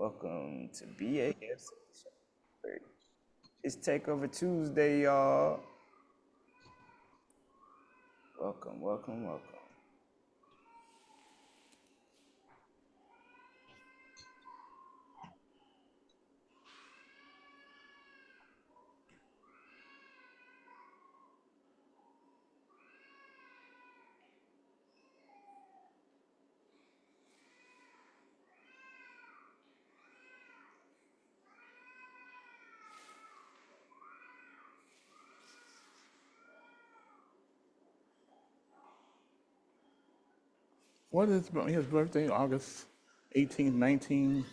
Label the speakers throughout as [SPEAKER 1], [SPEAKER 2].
[SPEAKER 1] Welcome to BAS. It's Takeover Tuesday, y'all. Welcome, welcome, welcome.
[SPEAKER 2] What is his birthday? August 18th, 19.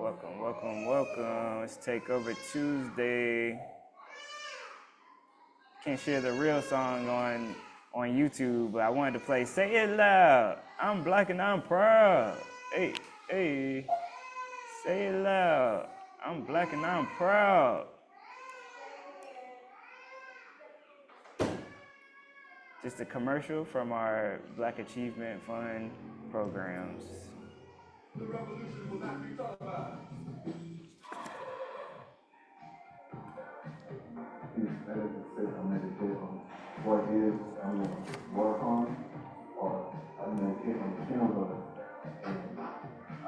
[SPEAKER 1] Welcome, welcome, welcome. It's Takeover Tuesday. Can't share the real song on YouTube, but I wanted to play Say It Loud. I'm black and I'm proud. Hey, hey. Say it loud. I'm black and I'm proud. Just a commercial from our Black Achievement Fund programs. The revolution will not be talked about.
[SPEAKER 3] It's better to sit and meditate on what is and work on, or I meditate on the canvas, and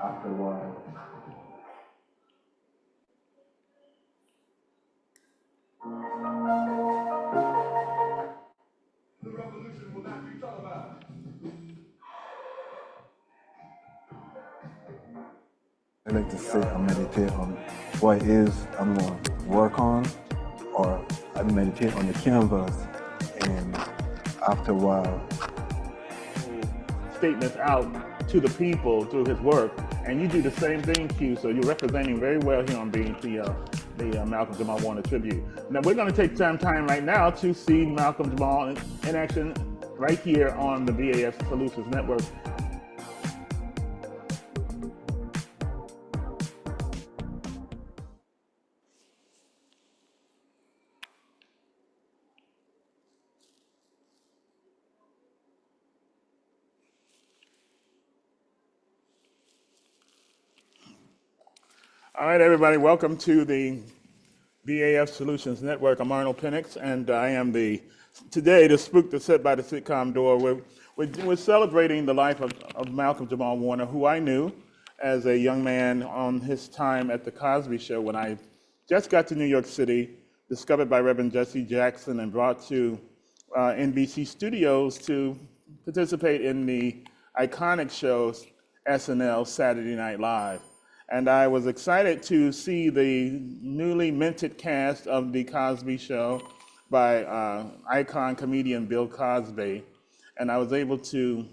[SPEAKER 3] after a while. The revolution will not be talked about. I like to sit and meditate on what is I'm going to work on, or I meditate on the canvas, and after a while.
[SPEAKER 2] Statements out to the people through his work, and you do the same thing, Q. So you're representing very well here on being the Malcolm Jamal Warner tribute. Now we're going to take some time right now to see Malcolm Jamal in action right here on the BAS Solutions Network. All right, everybody, welcome to the BAF Solutions Network. I'm Arnold Penix, and I am today the spook that's set by the sitcom door. We're celebrating the life of Malcolm Jamal Warner, who I knew as a young man on his time at the Cosby Show when I just got to New York City, discovered by Reverend Jesse Jackson and brought to NBC Studios to participate in the iconic show SNL Saturday Night Live. And I was excited to see the newly minted cast of The Cosby Show by icon comedian Bill Cosby. And I was able to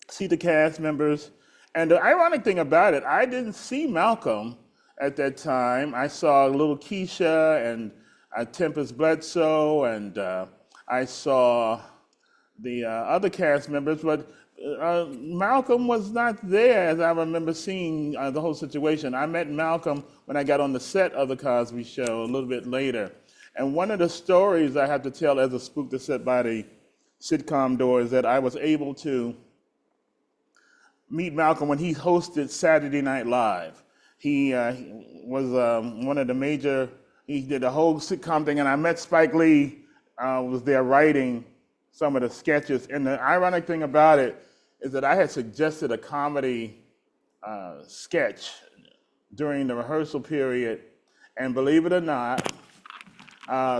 [SPEAKER 2] see the cast members. And the ironic thing about it, I didn't see Malcolm at that time. I saw little Keisha and Tempest Bledsoe, and I saw the other cast members, but Malcolm was not there as I remember seeing the whole situation. I met Malcolm when I got on the set of The Cosby Show a little bit later. And one of the stories I have to tell as a spook that's set by the sitcom door is that I was able to meet Malcolm when he hosted Saturday Night Live. He was one of the major, he did the whole sitcom thing, and I met Spike Lee, was there writing some of the sketches. And the ironic thing about it is that I had suggested a comedy sketch during the rehearsal period, and believe it or not,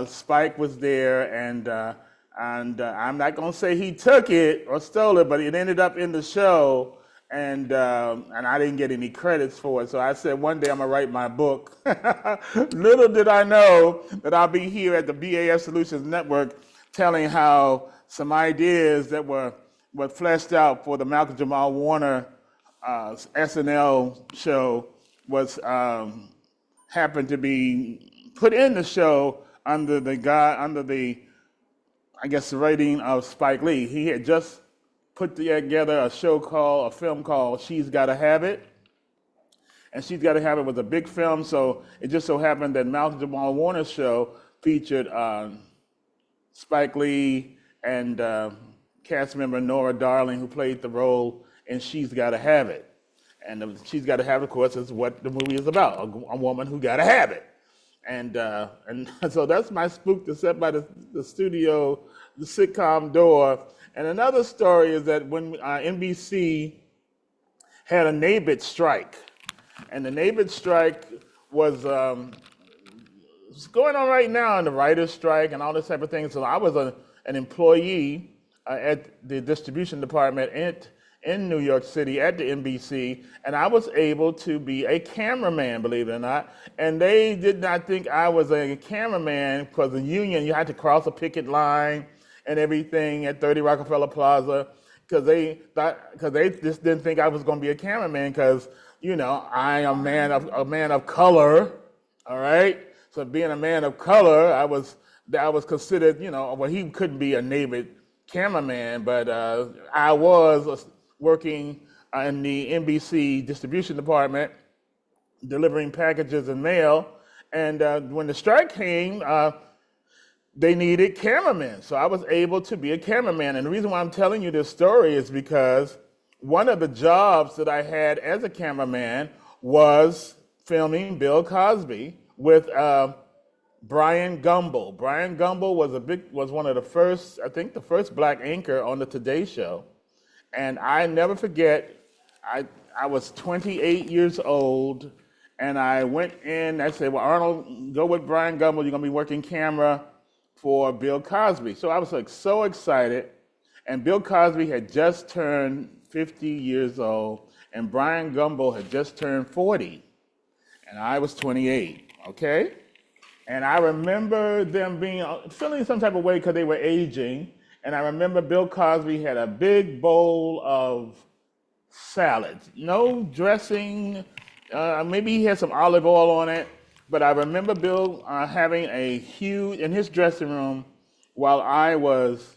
[SPEAKER 2] Spike was there, and I'm not gonna say he took it or stole it, but it ended up in the show, and I didn't get any credits for it. So I said one day I'm gonna write my book. Little did I know that I'll be here at the BAF Solutions Network telling how some ideas that were fleshed out for the Malcolm Jamal Warner SNL show was happened to be put in the show under the I guess the rating of Spike Lee. He had just put together a film called She's Gotta Have It. And She's Gotta Have It was a big film, so it just so happened that Malcolm Jamal Warner's show featured Spike Lee and cast member Nora Darling, who played the role in She's Gotta Have It. And She's Gotta Have It, of course, is what the movie is about, a woman who gotta have it. And so that's my spook that's set by the studio, the sitcom door. And another story is that when NBC had a NABIT strike, and the NABIT strike was going on right now, in the writer's strike and all this type of thing. So I was an employee at the distribution department in New York City at the NBC, and I was able to be a cameraman, believe it or not. And they did not think I was a cameraman because the union, you had to cross a picket line and everything at 30 Rockefeller Plaza, because they just didn't think I was going to be a cameraman because, you know, I am a man of color, all right? So being a man of color, I was considered, you know, well, he couldn't be a native cameraman, but I was working in the NBC distribution department, delivering packages and mail. And when the strike came, they needed cameramen. So I was able to be a cameraman. And the reason why I'm telling you this story is because one of the jobs that I had as a cameraman was filming Bill Cosby with Brian Gumbel. Brian Gumbel was one of the first, I think the first black anchor on the Today Show. And I never forget, I was 28 years old, and I went in, I said, well, Arnold, go with Brian Gumbel, you're gonna be working camera for Bill Cosby. So I was like so excited, and Bill Cosby had just turned 50 years old, and Brian Gumbel had just turned 40, and I was 28, okay? And I remember them feeling some type of way because they were aging. And I remember Bill Cosby had a big bowl of salad, no dressing. Maybe he had some olive oil on it. But I remember Bill having a huge, in his dressing room, while I was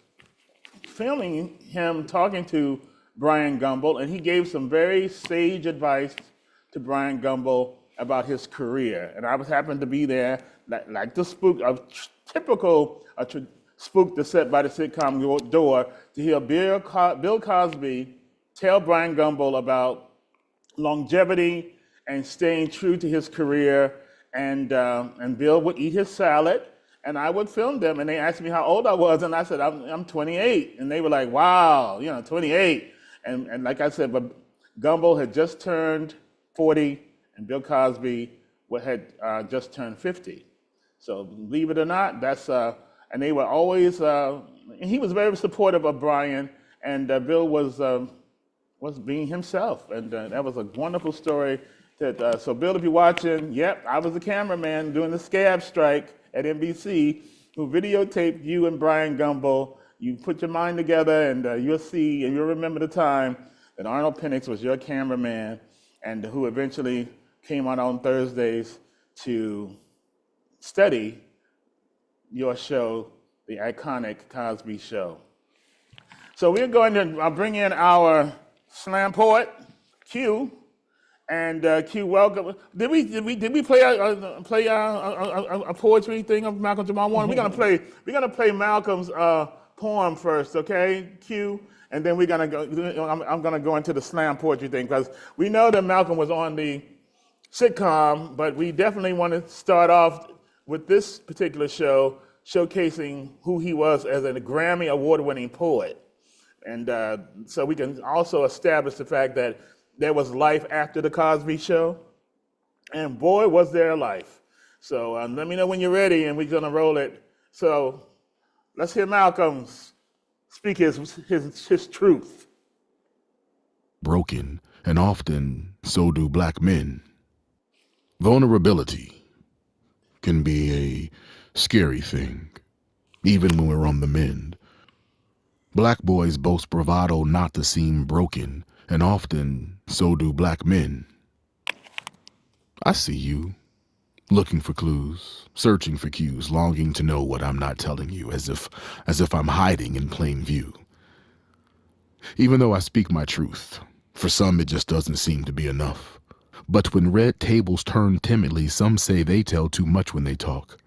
[SPEAKER 2] filming him talking to Brian Gumbel, and he gave some very sage advice to Brian Gumbel about his career. And I happened to be there, like the spook of typical spook that's set by the sitcom door, to hear Bill Cosby tell Brian Gumbel about longevity and staying true to his career. And Bill would eat his salad, and I would film them. And they asked me how old I was, and I said, I'm 28. And they were like, wow, 28. And like I said, but Gumbel had just turned 40, and Bill Cosby had just turned 50. So believe it or not, that's and they were always, and he was very supportive of Brian, and Bill was being himself, and that was a wonderful story. So Bill, if you're watching, yep, I was the cameraman during the scab strike at NBC who videotaped you and Brian Gumbel. You put your mind together, and you'll see, and you'll remember the time that Arnold Penix was your cameraman, and who eventually came out on Thursdays to study your show, the iconic Cosby Show. So we're going to bring in our slam poet, Q, and Q, welcome. Did we play a poetry thing of Malcolm Jamal Warner? We're gonna play Malcolm's poem first, okay, Q, and then we're gonna go. I'm gonna go into the slam poetry thing because we know that Malcolm was on the sitcom, but we definitely want to start off with this particular show, showcasing who he was as a Grammy award-winning poet. And so we can also establish the fact that there was life after the Cosby Show, and boy, was there a life. So let me know when you're ready, and we're gonna roll it. So let's hear Malcolm speak his truth.
[SPEAKER 4] Broken, and often so do black men. Vulnerability can be a scary thing, even when we're on the mend. Black boys boast bravado not to seem broken, and often so do black men. I see you, looking for clues, searching for cues, longing to know what I'm not telling you, as if I'm hiding in plain view. Even though I speak my truth, for some it just doesn't seem to be enough. But when red tables turn timidly, some say they tell too much when they talk.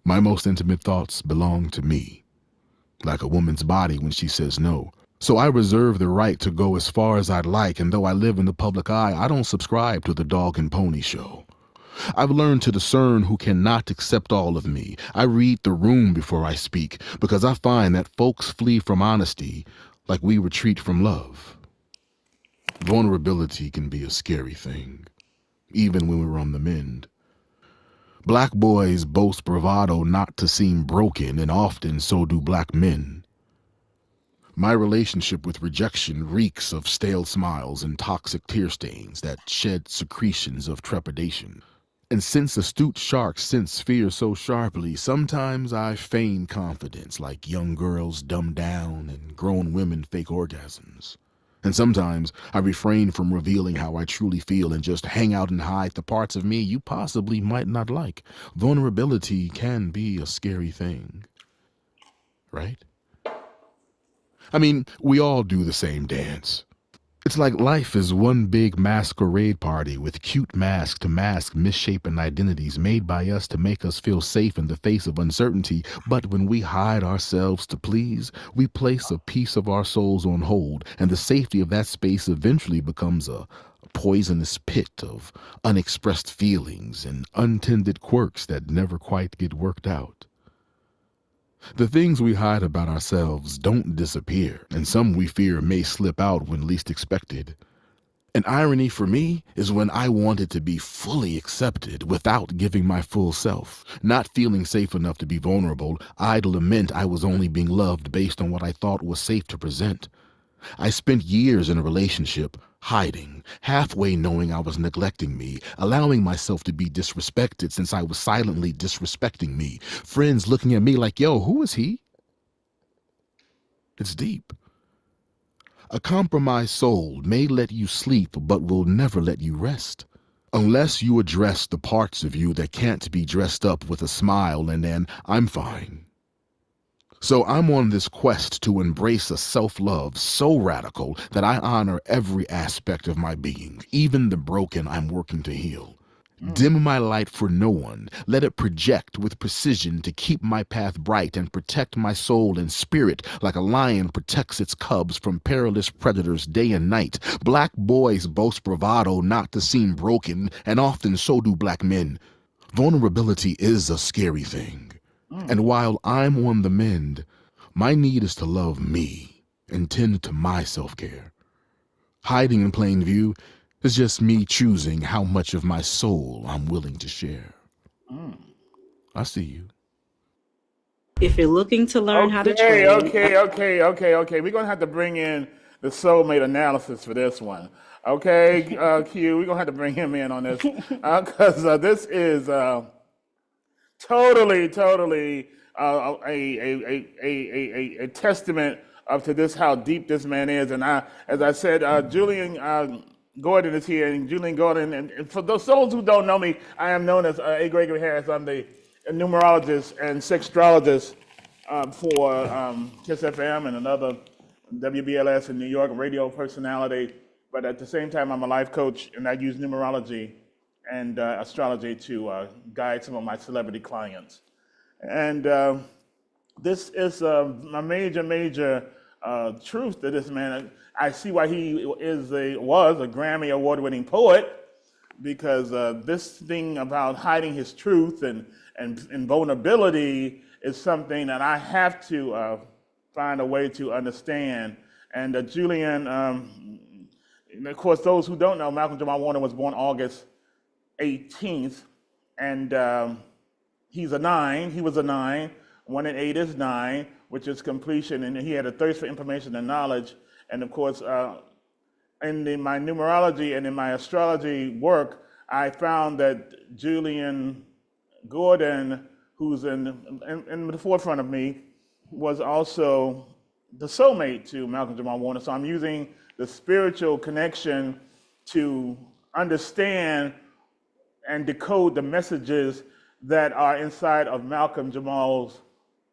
[SPEAKER 4] My most intimate thoughts belong to me, like a woman's body when she says no. So I reserve the right to go as far as I'd like, and though I live in the public eye, I don't subscribe to the dog and pony show. I've learned to discern who cannot accept all of me. I read the room before I speak, because I find that folks flee from honesty like we retreat from love. Vulnerability can be a scary thing, even when we're on the mend. Black boys boast bravado not to seem broken, and often so do black men. My relationship with rejection reeks of stale smiles and toxic tear stains that shed secretions of trepidation. And since astute sharks sense fear so sharply, sometimes I feign confidence like young girls dumb down and grown women fake orgasms. And sometimes I refrain from revealing how I truly feel and just hang out and hide the parts of me you possibly might not like. Vulnerability can be a scary thing, right? I mean, we all do the same dance. It's like life is one big masquerade party with cute masks to mask misshapen identities made by us to make us feel safe in the face of uncertainty. But when we hide ourselves to please, we place a piece of our souls on hold, and the safety of that space eventually becomes a poisonous pit of unexpressed feelings and untended quirks that never quite get worked out. The things we hide about ourselves don't disappear, and some we fear may slip out when least expected. An irony for me is when I wanted to be fully accepted without giving my full self. Not feeling safe enough to be vulnerable, I'd lament I was only being loved based on what I thought was safe to present. I spent years in a relationship, hiding, halfway knowing I was neglecting me, allowing myself to be disrespected since I was silently disrespecting me. Friends looking at me like, yo, who is he? It's deep. A compromised soul may let you sleep, but will never let you rest. Unless you address the parts of you that can't be dressed up with a smile and an "I'm fine." So I'm on this quest to embrace a self-love so radical that I honor every aspect of my being, even the broken I'm working to heal. Dim my light for no one. Let it project with precision to keep my path bright and protect my soul and spirit like a lion protects its cubs from perilous predators day and night. Black boys boast bravado not to seem broken, and often so do black men. Vulnerability is a scary thing. And while I'm on the mend, my need is to love me and tend to my self-care. Hiding in plain view is just me choosing how much of my soul I'm willing to share. I see you.
[SPEAKER 5] If you're looking to learn how to
[SPEAKER 2] Okay,
[SPEAKER 5] trade,
[SPEAKER 2] okay. We're gonna have to bring in the soulmate analysis for this one. Okay, Q, we're gonna have to bring him in on this because this is totally a testament of to this how deep this man is. And as I said, Julian Gordon is here, and Julian Gordon. And for those who don't know me, I am known as A. Gregory Harris. I'm the numerologist and sextrologist for Kiss FM and another WBLS in New York radio personality. But at the same time, I'm a life coach, and I use numerology and astrology to guide some of my celebrity clients. And this is a major truth to this man. I see why he was a Grammy award-winning poet, because this thing about hiding his truth and vulnerability is something that I have to find a way to understand. And Julian, and of course, those who don't know, Malcolm Jamal Warner was born August 18th, and he's a 9. He was a 9. 1 and 8 is 9, which is completion, and he had a thirst for information and knowledge. And of course, in my numerology and in my astrology work, I found that Julian Gordon, who's in the forefront of me, was also the soulmate to Malcolm Jamal Warner. So I'm using the spiritual connection to understand and decode the messages that are inside of Malcolm Jamal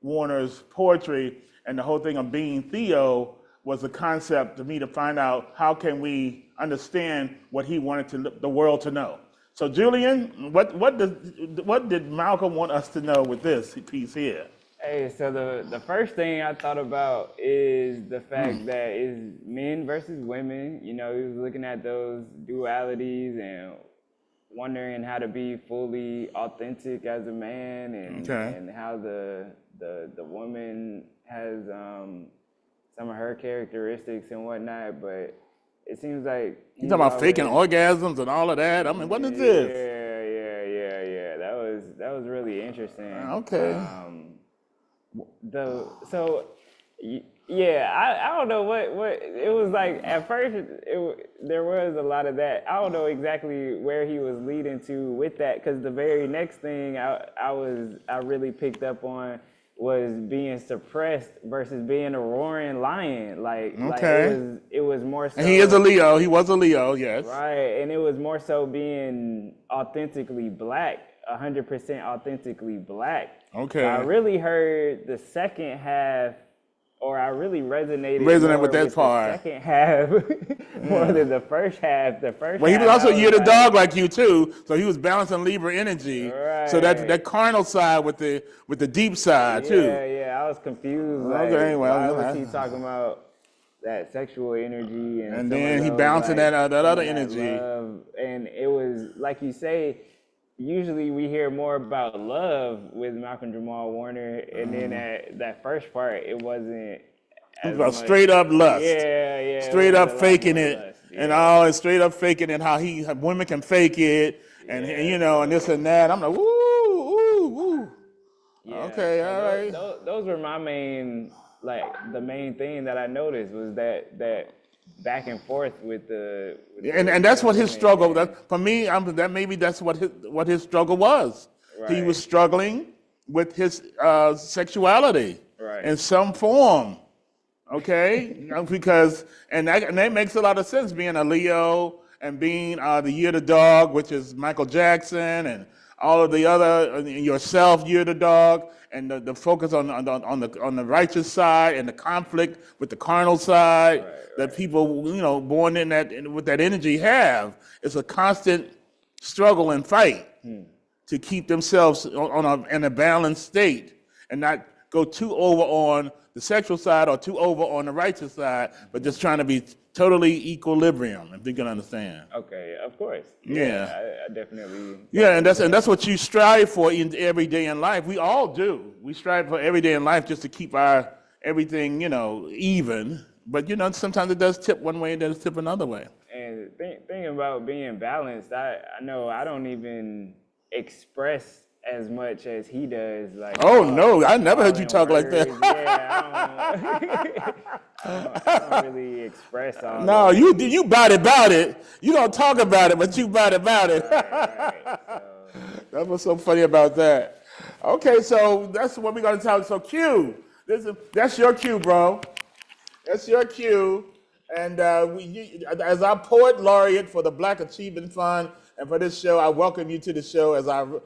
[SPEAKER 2] Warner's poetry. And the whole thing of being Theo was a concept to me to find out how can we understand what he wanted the world to know. So Julian, what did Malcolm want us to know with this piece here?
[SPEAKER 1] Hey, so the first thing I thought about is the fact that it's men versus women. You know, he was looking at those dualities and wondering how to be fully authentic as a man, and how the woman has some of her characteristics and whatnot. But it seems like
[SPEAKER 2] you talking about faking orgasms and all of that. I mean, what is this?
[SPEAKER 1] Yeah. That was really interesting.
[SPEAKER 2] Okay.
[SPEAKER 1] I don't know what it was like at first. There was a lot of that. I don't know exactly where he was leading to with that, because the very next thing I really picked up on was being suppressed versus being a roaring lion. Like it was more so.
[SPEAKER 2] And he is a Leo. He was a Leo, yes.
[SPEAKER 1] Right, and it was more so being authentically black. 100% authentically black.
[SPEAKER 2] Okay.
[SPEAKER 1] So I really heard the second half, or I really resonated
[SPEAKER 2] with that part.
[SPEAKER 1] The second half more than the first half.
[SPEAKER 2] Well, he was also year the dog like you too, so he was balancing Libra energy. Right. So that carnal side with the deep side too.
[SPEAKER 1] Yeah, I was confused.
[SPEAKER 2] Okay,
[SPEAKER 1] why was he talking about that sexual energy
[SPEAKER 2] and then he bouncing that other energy.
[SPEAKER 1] Love. And it was like you say. Usually we hear more about love with Malcolm Jamal Warner, and then that first part, it wasn't.
[SPEAKER 2] It was about straight up lust.
[SPEAKER 1] Yeah.
[SPEAKER 2] Straight up faking it, and straight up faking it. How women can fake it, and and this and that. I'm like, woo. Yeah, okay, all right.
[SPEAKER 1] Those were my main, the main thing that I noticed was that back and forth with the
[SPEAKER 2] and that's what his struggle. For me, that's what his struggle was. Right. He was struggling with his sexuality in some form. Okay, because and that makes a lot of sense. Being a Leo and being the year the dog, which is Michael Jackson, and all of the other yourself, you're the dog, and the focus on the righteous side and the conflict with the carnal side that people born with that energy have. It's a constant struggle and fight to keep themselves in a balanced state and not go too over on the sexual side or too over on the righteous side, but just trying to be totally equilibrium, if you can understand.
[SPEAKER 1] Okay, of course.
[SPEAKER 2] Yeah,
[SPEAKER 1] I definitely.
[SPEAKER 2] Yeah, and that's what you strive for in every day in life. We all do. We strive for every day in life just to keep our everything, even. But sometimes it does tip one way, and it does tip another way.
[SPEAKER 1] And thinking about being balanced, I know I don't even express as much as he does.
[SPEAKER 2] No, I never heard you talk like that.
[SPEAKER 1] Yeah, I don't really express all.
[SPEAKER 2] No, you body about it. You don't talk about it, but you body about it.
[SPEAKER 1] Right.
[SPEAKER 2] That's what's so funny about that. Okay, so that's what we're gonna talk. So Q, that's your cue, bro. That's your cue. And as our poet laureate for the Black Achievement Fund and for this show, I welcome you to the show as our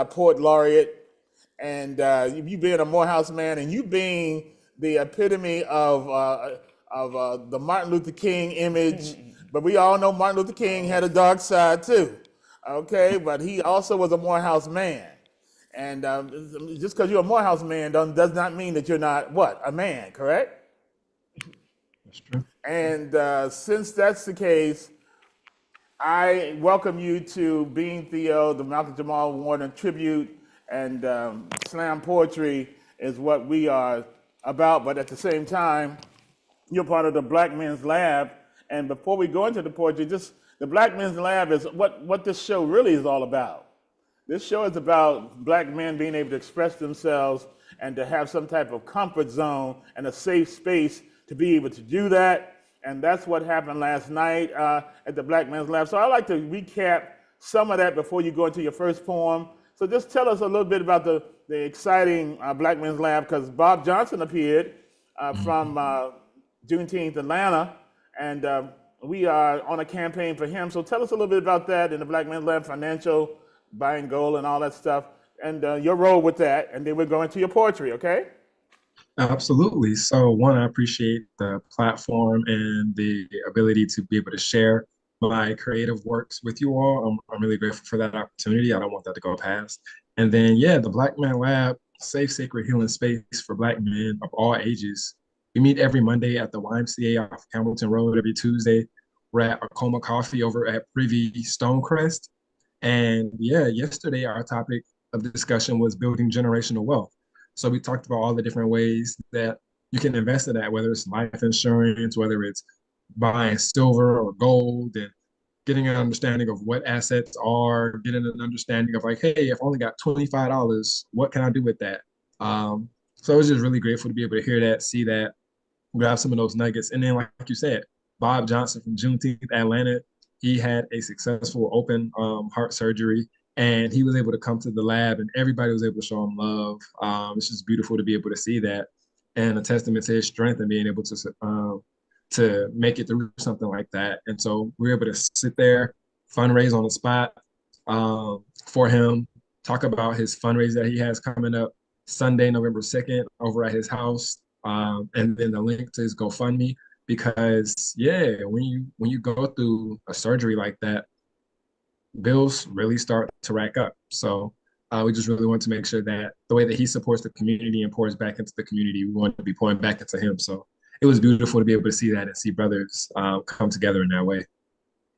[SPEAKER 2] poet laureate. And you being a Morehouse man, and you being the epitome of the Martin Luther King image. But we all know Martin Luther King had a dark side too. Okay, but he also was a Morehouse man. And just because you're a Morehouse man does not mean that you're not a man, correct?
[SPEAKER 3] That's true.
[SPEAKER 2] And since that's the case, I welcome you to Being Theo, the Malcolm Jamal Warner tribute, and slam poetry is what we are about. But at the same time, you're part of the Black Men's Lab. And before we go into the poetry, the Black Men's Lab is what this show really is all about. This show is about Black men being able to express themselves and to have some type of comfort zone and a safe space to be able to do that. And that's what happened last night at the Black Men's Lab. So I'd like to recap some of that before you go into your first poem. So just tell us a little bit about the exciting Black Men's Lab, because Bob Johnson appeared from Juneteenth, Atlanta, and we are on a campaign for him. So tell us a little bit about that in the Black Men's Lab financial buying gold and all that stuff, and your role with that, and then we'll go into your poetry, okay?
[SPEAKER 6] Absolutely. So, one, I appreciate the platform and the ability to be able to share my creative works with you all. I'm really grateful for that opportunity. I don't want that to go past. And then, yeah, the Black Man Lab, safe, sacred healing space for Black men of all ages. We meet every Monday at the YMCA off Hamilton Road. Every Tuesday, we're at Arcoma Coffee over at Privy Stonecrest. And yeah, yesterday our topic of discussion was building generational wealth. So we talked about all the different ways that you can invest in that, whether it's life insurance, whether it's buying silver or gold, and getting an understanding of what assets are, getting an understanding of like, hey, if I only got $25, what can I do with that? So I was just really grateful to be able to hear that, see that, grab some of those nuggets. And then, like you said, Bob Johnson from Juneteenth, Atlanta, he had a successful open heart surgery, and he was able to come to the lab, and everybody was able to show him love. It's just beautiful to be able to see that, and a testament to his strength and being able to make it through something like that. And so we were able to sit there, fundraise on the spot for him, talk about his fundraiser that he has coming up Sunday, November 2nd, over at his house, and then the link to his GoFundMe. Because yeah, when you go through a surgery like that, bills really start to rack up. So we just really want to make sure that the way that he supports the community and pours back into the community, we want to be pouring back into him. So it was beautiful to be able to see that and see brothers come together in that way.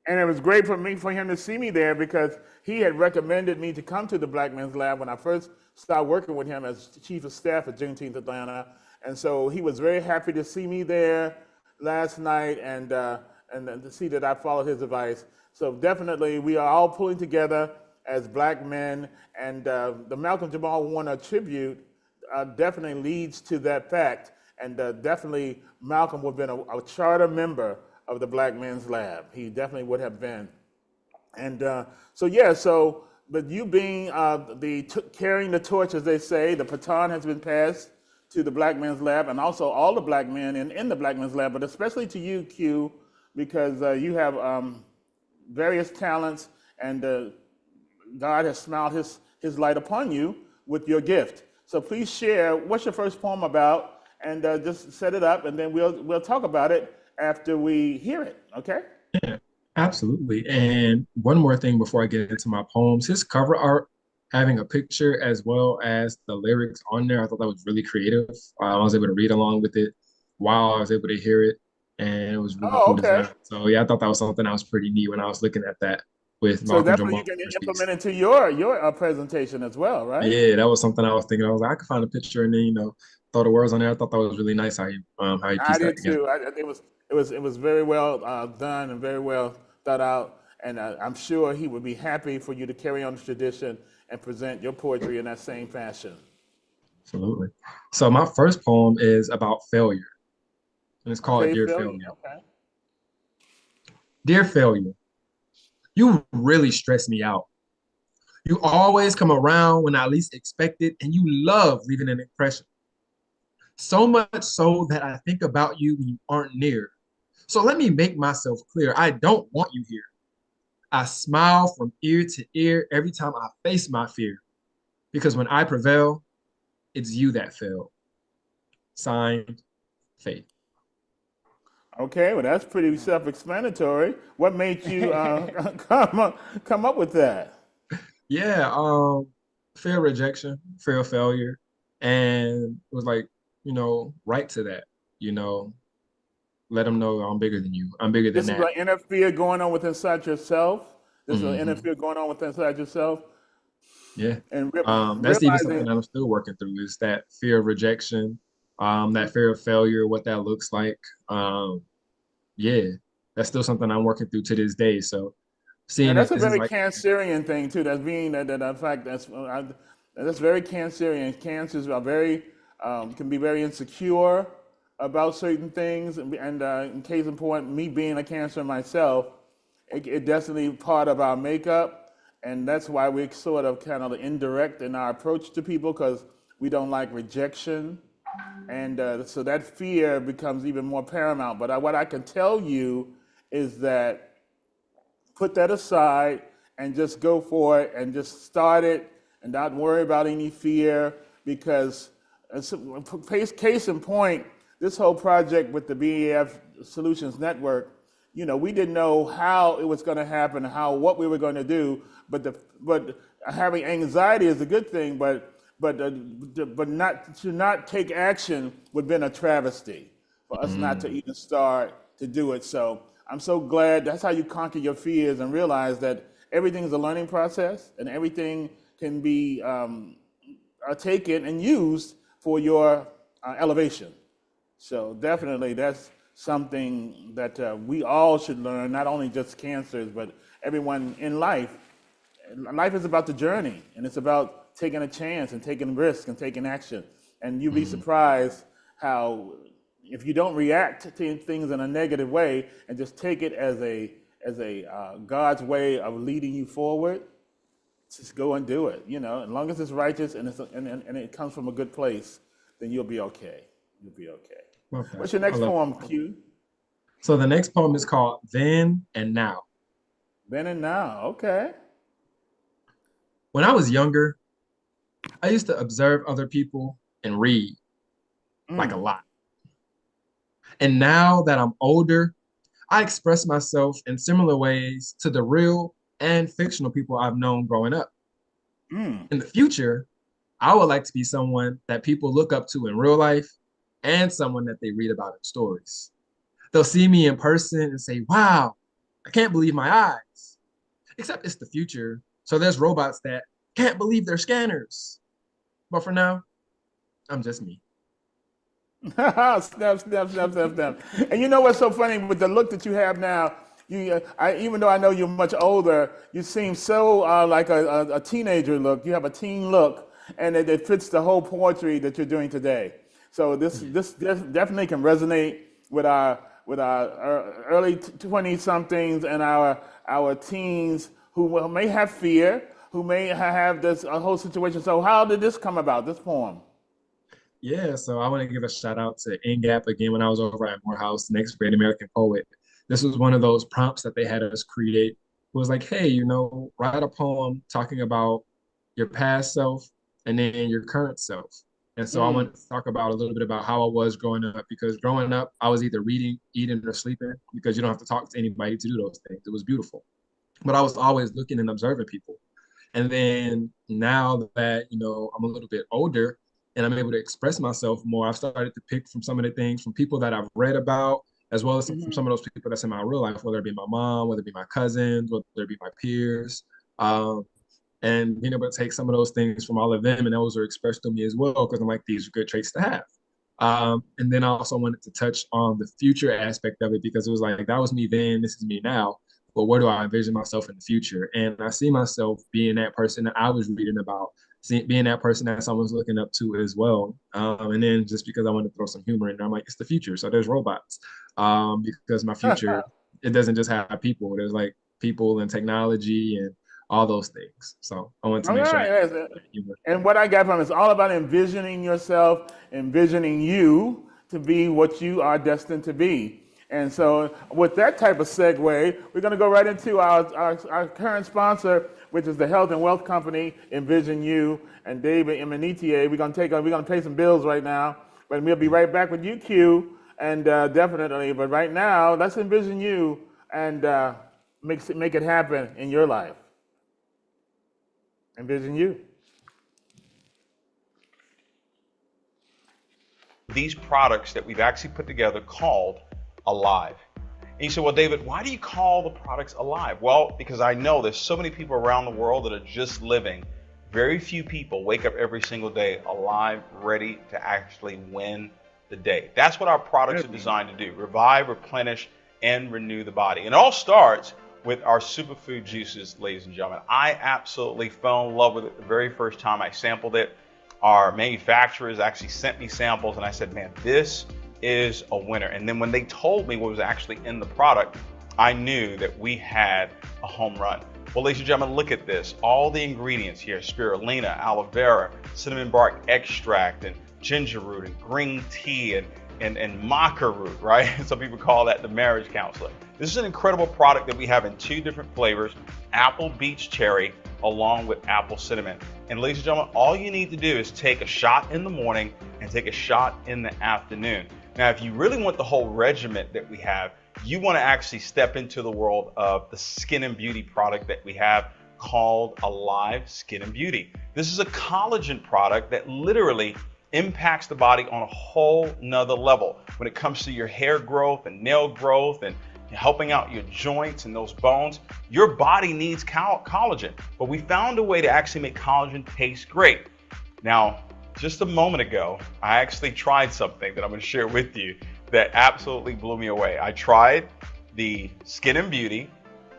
[SPEAKER 2] And it was great for him to see me there because he had recommended me to come to the Black Men's Lab when I first started working with him as chief of staff at Juneteenth Atlanta. And so he was very happy to see me there last night and to see that I followed his advice. So definitely we are all pulling together as Black men, and the Malcolm Jamal Warner tribute definitely leads to that fact. And definitely Malcolm would have been a charter member of the Black Men's Lab. He definitely would have been. And but you being carrying the torch, as they say, the baton has been passed to the Black Men's Lab, and also all the Black men in the Black Men's Lab, but especially to you, Q, because you have various talents, and God has smiled his light upon you with your gift. So please share, what's your first poem about, and just set it up, and then we'll talk about it after we hear it, okay?
[SPEAKER 6] Yeah, absolutely. And one more thing before I get into my poems, his cover art, having a picture as well as the lyrics on there, I thought that was really creative. I was able to read along with it while I was able to hear it, and it was really
[SPEAKER 2] Oh,
[SPEAKER 6] cool
[SPEAKER 2] okay.
[SPEAKER 6] design. So yeah, I thought that was something that was pretty neat when I was looking at that with
[SPEAKER 2] So
[SPEAKER 6] Malcolm
[SPEAKER 2] definitely you
[SPEAKER 6] Jamal
[SPEAKER 2] can
[SPEAKER 6] Warner's piece.
[SPEAKER 2] implement into your presentation as well, right?
[SPEAKER 6] Yeah, that was something I was thinking. I was like, I could find a picture and then throw the words on there. I thought that was really nice how he
[SPEAKER 2] I
[SPEAKER 6] pieced that
[SPEAKER 2] did
[SPEAKER 6] together.
[SPEAKER 2] too. It was very well done and very well thought out, and I'm sure he would be happy for you to carry on the tradition and present your poetry in that same fashion.
[SPEAKER 6] Absolutely. So my first poem is about failure, and it's called
[SPEAKER 2] Okay,
[SPEAKER 6] Dear
[SPEAKER 2] Phil.
[SPEAKER 6] Failure.
[SPEAKER 2] Okay.
[SPEAKER 6] Dear Failure, you really stress me out. You always come around when I least expect it, and you love leaving an impression. So much so that I think about you when you aren't near. So let me make myself clear. I don't want you here. I smile from ear to ear every time I face my fear. Because when I prevail, it's you that fail. Signed, Faith.
[SPEAKER 2] Okay, well that's pretty self-explanatory. What made you come up with that?
[SPEAKER 6] Yeah, fear of rejection, fear of failure. And it was like, right to that, you know, let them know I'm bigger than you. I'm bigger than
[SPEAKER 2] This is
[SPEAKER 6] that.
[SPEAKER 2] an inner fear going on with inside yourself. This is an inner
[SPEAKER 6] Hmm.
[SPEAKER 2] fear going on with inside yourself,
[SPEAKER 6] Yeah.
[SPEAKER 2] and
[SPEAKER 6] That's even something
[SPEAKER 2] realizing.
[SPEAKER 6] that I'm still working through is that fear of rejection, that fear of failure, what that looks like. Um, yeah, that's still something I'm working through to this day. So
[SPEAKER 2] And
[SPEAKER 6] seeing
[SPEAKER 2] that's
[SPEAKER 6] it
[SPEAKER 2] a
[SPEAKER 6] as
[SPEAKER 2] very
[SPEAKER 6] like,
[SPEAKER 2] Cancerian thing too. That's being that in fact that's very Cancerian. Cancers are very can be very insecure about certain things, and in case in point, me being a Cancer myself, it definitely part of our makeup, and that's why we're sort of kind of indirect in our approach to people because we don't like rejection, and so that fear becomes even more paramount. But what I can tell you is that put that aside and just go for it and just start it and not worry about any fear, because case in point, this whole project with the BEF Solutions Network, we didn't know how it was going to happen, what we were going to do, but having anxiety is a good thing, but not take action would have been a travesty for us not to even start to do it. So I'm so glad that's how you conquer your fears and realize that everything is a learning process and everything can be taken and used for your elevation. So definitely that's something that we all should learn, not only just cancers, but everyone in life. Life is about the journey, and it's about taking a chance and taking risk and taking action. And you'd be surprised how, if you don't react to things in a negative way and just take it as a God's way of leading you forward, just go and do it. As long as it's righteous and it comes from a good place, then you'll be okay. You'll be okay.
[SPEAKER 6] Okay.
[SPEAKER 2] What's your next poem, Q?
[SPEAKER 6] So the next poem is called Then and Now.
[SPEAKER 2] Then and Now. Okay.
[SPEAKER 6] When I was younger, I used to observe other people and read like a lot. And now that I'm older, I express myself in similar ways to the real and fictional people I've known growing up. In the future, I would like to be someone that people look up to in real life and someone that they read about in stories. They'll see me in person and say, wow, I can't believe my eyes. Except it's the future, so there's robots that can't believe their scanners. But for now, I'm just me.
[SPEAKER 2] Snap, snap, snap, snap. And you know what's so funny with the look that you have now? Even though I know you're much older, you seem so like a teenager look. You have a teen look, and it fits the whole poetry that you're doing today. So this definitely can resonate with our early 20-somethings and our teens who may have fear, who may have this whole situation. So how did this come about, this poem?
[SPEAKER 6] Yeah, so I want to give a shout out to NGAP again when I was over at Morehouse, Next Great American Poet. This was one of those prompts that they had us create. It was like, hey, write a poem talking about your past self and then your current self. And so I wanted to talk about a little bit about how I was growing up, because growing up, I was either reading, eating, or sleeping, because you don't have to talk to anybody to do those things. It was beautiful. But I was always looking and observing people. And then now that, I'm a little bit older and I'm able to express myself more, I've started to pick from some of the things from people that I've read about, as well as from some of those people that's in my real life, whether it be my mom, whether it be my cousins, whether it be my peers. And being able to take some of those things from all of them, and those are expressed to me as well, because I'm like, these are good traits to have. And then I also wanted to touch on the future aspect of it, because it was like, that was me then, this is me now. But where do I envision myself in the future? And I see myself being that person that I was reading about, being that person that someone's looking up to as well. And then just because I want to throw some humor in there, I'm like, it's the future. So there's robots. Because my future, it doesn't just have people. There's like people and technology and all those things. So I want to make sure.
[SPEAKER 2] And what I got from it is all about envisioning yourself, envisioning you to be what you are destined to be. And so with that type of segue, we're going to go right into our current sponsor, which is the health and wealth company, Envision You, and David Imanitier. We're going to pay some bills right now, but we'll be right back with you, Q, and definitely. But right now, let's envision you and make it happen in your life. Envision You.
[SPEAKER 7] These products that we've actually put together called Alive. And you say, well, David, why do you call the products Alive? Well, because I know there's so many people around the world that are just living. Very few people wake up every single day alive, ready to actually win the day. That's what our products are designed to do: revive, replenish, and renew the body. And it all starts with our superfood juices, ladies and gentlemen. I absolutely fell in love with it the very first time I sampled it. Our manufacturers actually sent me samples, and I said, man, this is a winner. And then when they told me what was actually in the product, I knew that we had a home run. Well, ladies and gentlemen, look at this. All the ingredients here: spirulina, aloe vera, cinnamon bark extract, and ginger root, and green tea, and maca root, right? Some people call that the marriage counselor. This is an incredible product that we have in 2 different flavors, apple beach cherry along with apple cinnamon. And ladies and gentlemen, all you need to do is take a shot in the morning and take a shot in the afternoon. Now, if you really want the whole regimen that we have, you want to actually step into the world of the skin and beauty product that we have called Alive Skin and Beauty. This is a collagen product that literally impacts the body on a whole nother level when it comes to your hair growth and nail growth and helping out your joints and those bones. Your body needs collagen, but we found a way to actually make collagen taste great. Now, just a moment ago, I actually tried something that I'm going to share with you that absolutely blew me away. I tried the Skin and Beauty,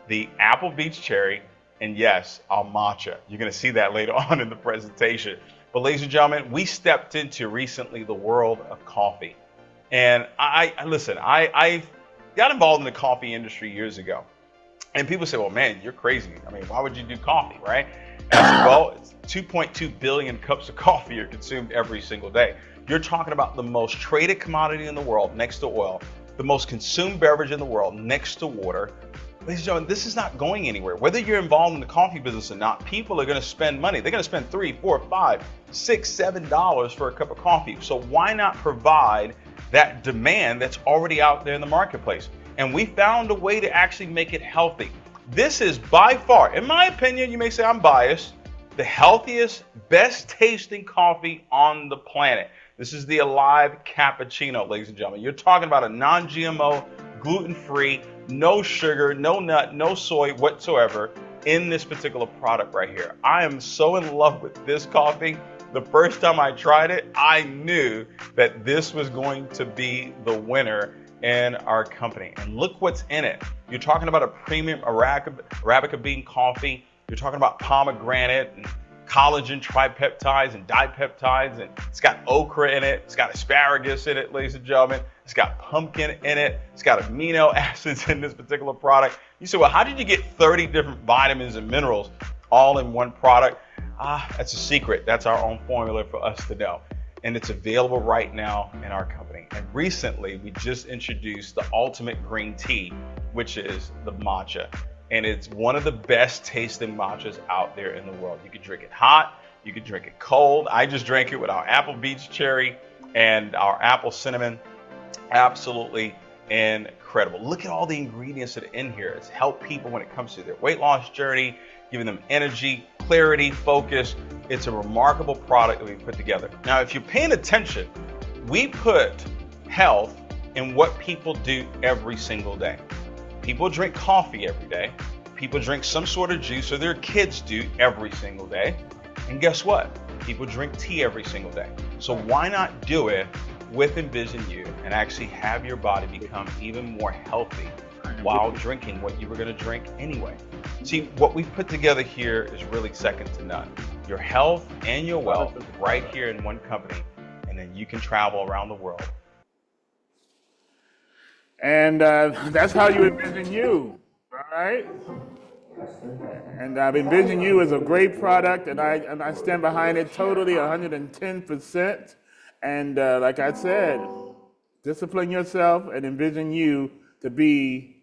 [SPEAKER 7] the Apple Beach Cherry, and yes, our matcha. You're going to see that later on in the presentation. But ladies and gentlemen, we stepped into recently the world of coffee. And I got involved in the coffee industry years ago. And people say, well, man, you're crazy. I mean, why would you do coffee, right? And I said, well, it's 2.2 billion cups of coffee are consumed every single day. You're talking about the most traded commodity in the world next to oil, the most consumed beverage in the world next to water. Ladies and gentlemen, this is not going anywhere. Whether you're involved in the coffee business or not, people are going to spend money. They're going to spend $3, $4, $5, $6, $7 for a cup of coffee. So why not provide that demand that's already out there in the marketplace? And we found a way to actually make it healthy. This is by far, in my opinion, you may say I'm biased, the healthiest, best tasting coffee on the planet. This is the Alive Cappuccino, ladies and gentlemen. You're talking about a non-GMO, gluten-free, no sugar, no nut, no soy whatsoever in this particular product right here. I am so in love with this coffee. The first time I tried it, I knew that this was going to be the winner in our company. And look what's in it. You're talking about a premium Arabica bean coffee. You're talking about pomegranate and collagen tripeptides and dipeptides, and it's got okra in it. It's got asparagus in it, ladies and gentlemen. It's got pumpkin in it. It's got amino acids in this particular product. You say, well, how did you get 30 different vitamins and minerals all in one product? That's a secret. That's our own formula for us to know. And it's available right now in our company. And recently, we just introduced the ultimate green tea, which is the matcha. And it's one of the best tasting matchas out there in the world. You can drink it hot, you can drink it cold. I just drank it with our apple beach cherry and our apple cinnamon. Absolutely incredible. Look at all the ingredients that are in here. It's helped people when it comes to their weight loss journey, giving them energy, clarity, focus. It's a remarkable product that we put together. Now, if you're paying attention, we put health in what people do every single day. People drink coffee every day. People drink some sort of juice, or their kids do every single day. And guess what? People drink tea every single day. So why not do it with Envision You and actually have your body become even more healthy while drinking what you were going to drink anyway? See, what we've put together here is really second to none. Your health and your wealth right here in one company, and then you can travel around the world.
[SPEAKER 2] And that's how you envision you, all right? And Envision You is a great product, and I stand behind it totally, 110%. And like I said, discipline yourself and envision you to be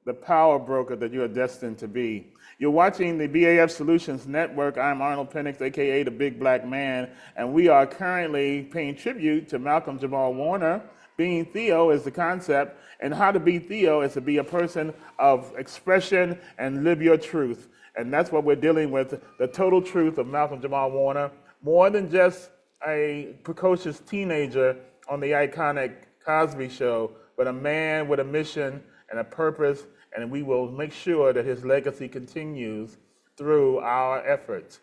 [SPEAKER 2] the power broker that you are destined to be. You're watching the BAF Solutions Network. I'm Arnold Penix, aka the Big Black Man, and we are currently paying tribute to Malcolm Jamal Warner. Being Theo is the concept, and how to be Theo is to be a person of expression and live your truth. And that's what we're dealing with, the total truth of Malcolm Jamal Warner, more than just a precocious teenager on the iconic Cosby Show, but a man with a mission and a purpose, and we will make sure that his legacy continues through our efforts.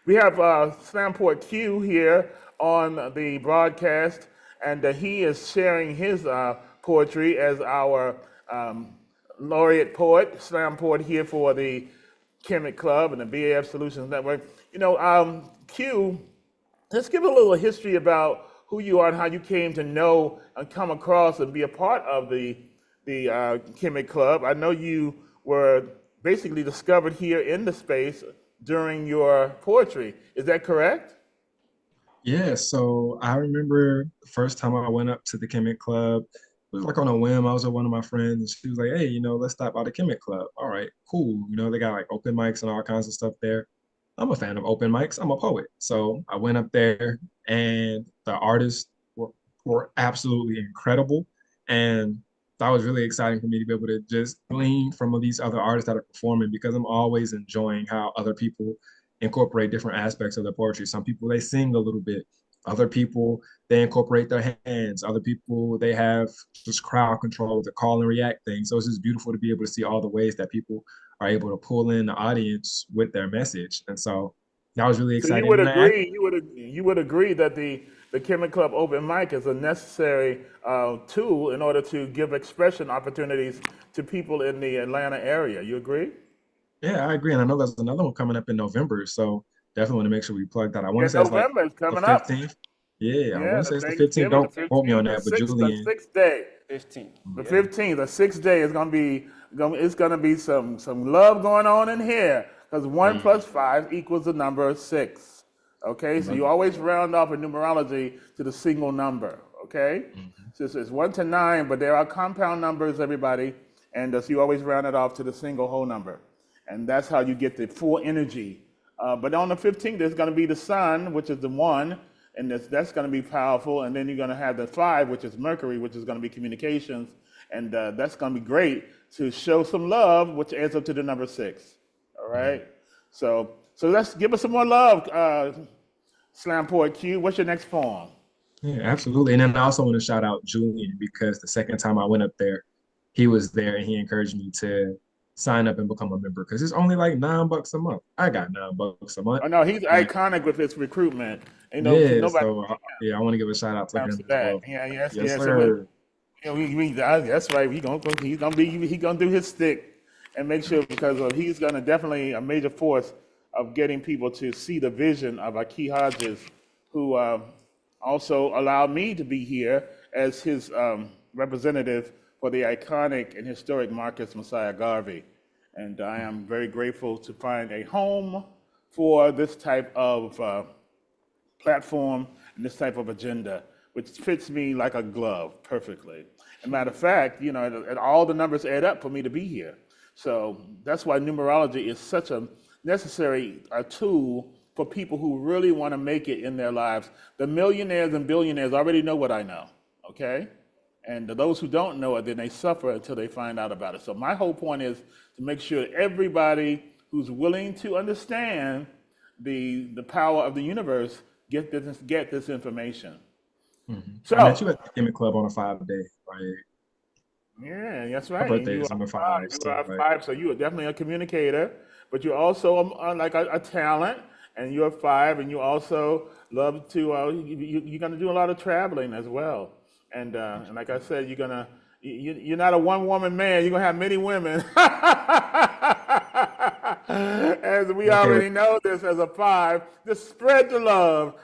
[SPEAKER 2] We have Slamport Q here on the broadcast, and he is sharing his poetry as our laureate poet. Slamport here for the Chemic Club and the BAF Solutions Network. You know, Q, let's give a little history about who you are and how you came to know and come across and be a part of the Chemic Club. I know you were basically discovered here in the space during your poetry. Is that correct?
[SPEAKER 6] Yeah, so I remember the first time I went up to the Chemic Club, was like on a whim. I was with one of my friends, and she was like, "Hey, let's stop by the Chemic Club." All right, cool. They got like open mics and all kinds of stuff there. I'm a fan of open mics. I'm a poet, so I went up there, and the artists were absolutely incredible, and that was really exciting for me to be able to just glean from these other artists that are performing because I'm always enjoying how other people incorporate different aspects of their poetry. Some people they sing a little bit. Other people they incorporate their hands. Other people they have just crowd control, the call and react thing. So it's just beautiful to be able to see all the ways that people are able to pull in the audience with their message. And so that was really
[SPEAKER 2] So you
[SPEAKER 6] exciting.
[SPEAKER 2] would
[SPEAKER 6] And I,
[SPEAKER 2] agree, you would agree that the Chemic Club open mic is a necessary tool in order to give expression opportunities to people in the Atlanta area. You agree?
[SPEAKER 6] yeah, I agree. And I know there's another one coming up in November. So definitely want to make sure we plug that. I want
[SPEAKER 2] Yeah,
[SPEAKER 6] to say it's like
[SPEAKER 2] November is
[SPEAKER 6] the
[SPEAKER 2] coming up.
[SPEAKER 6] 15th. Yeah, I
[SPEAKER 2] Yeah,
[SPEAKER 6] want to
[SPEAKER 2] the
[SPEAKER 6] say it's the 15th.
[SPEAKER 2] Thanksgiving, the
[SPEAKER 6] Don't quote me on
[SPEAKER 2] 15th,
[SPEAKER 6] that, but Julian,
[SPEAKER 2] the sixth day.
[SPEAKER 1] 15.
[SPEAKER 2] The
[SPEAKER 1] Yeah.
[SPEAKER 2] 15th, the sixth day is it's gonna be some love going on in here because one plus five equals the number six. Okay, so you always round off in numerology to the single number. Okay, so it's 1 to 9, but there are compound numbers, everybody, and so you always round it off to the single whole number, and that's how you get the full energy. But on the 15th, there's going to be the sun, which is the one, and that's going to be powerful. And then you're going to have the 5, which is Mercury, which is going to be communications, and that's going to be great to show some love, which adds up to the number 6. All right. So let's give us some more love, Slam Poet Q. What's your next poem?
[SPEAKER 6] yeah, absolutely. And then I also want to shout out Julian because the second time I went up there, he was there and he encouraged me to sign up and become a member because it's only like $9 a month. I got $9 a month.
[SPEAKER 2] Oh no, he's
[SPEAKER 6] And
[SPEAKER 2] iconic with his recruitment.
[SPEAKER 6] yeah,
[SPEAKER 2] nobody
[SPEAKER 6] so yeah, I want to give a shout out to
[SPEAKER 2] comes
[SPEAKER 6] him
[SPEAKER 2] to
[SPEAKER 6] as
[SPEAKER 2] that.
[SPEAKER 6] well.
[SPEAKER 2] Yeah, yes,
[SPEAKER 6] Yes,
[SPEAKER 2] yes.
[SPEAKER 6] sir.
[SPEAKER 2] That's right. He's gonna do his stick and make sure because he's gonna definitely a major force of getting people to see the vision of Aki Hodges, who also allowed me to be here as his representative for the iconic and historic Marcus Messiah Garvey. And I am very grateful to find a home for this type of platform and this type of agenda, which fits me like a glove perfectly. As a matter of fact, and all the numbers add up for me to be here. So that's why numerology is such a necessary tool for people who really want to make it in their lives. The millionaires and billionaires already know what I know, okay? And those who don't know it, then they suffer until they find out about it. So my whole point is to make sure everybody who's willing to understand the power of the universe get this information.
[SPEAKER 6] I met
[SPEAKER 2] So
[SPEAKER 6] you at the Gimmick Club on a 5 day. Like
[SPEAKER 2] yeah, that's
[SPEAKER 6] my
[SPEAKER 2] right. And
[SPEAKER 6] birthday
[SPEAKER 2] you
[SPEAKER 6] is
[SPEAKER 2] are
[SPEAKER 6] number
[SPEAKER 2] five.
[SPEAKER 6] 5,
[SPEAKER 2] You
[SPEAKER 6] so
[SPEAKER 2] are
[SPEAKER 6] like
[SPEAKER 2] five. So you are definitely a communicator, but you're also like a talent, and you're 5, and you also love to. You're going to do a lot of traveling as well, and like I said, you're not a one woman man. You're gonna have many women. As we
[SPEAKER 6] okay.
[SPEAKER 2] already know this as a 5, just spread the love,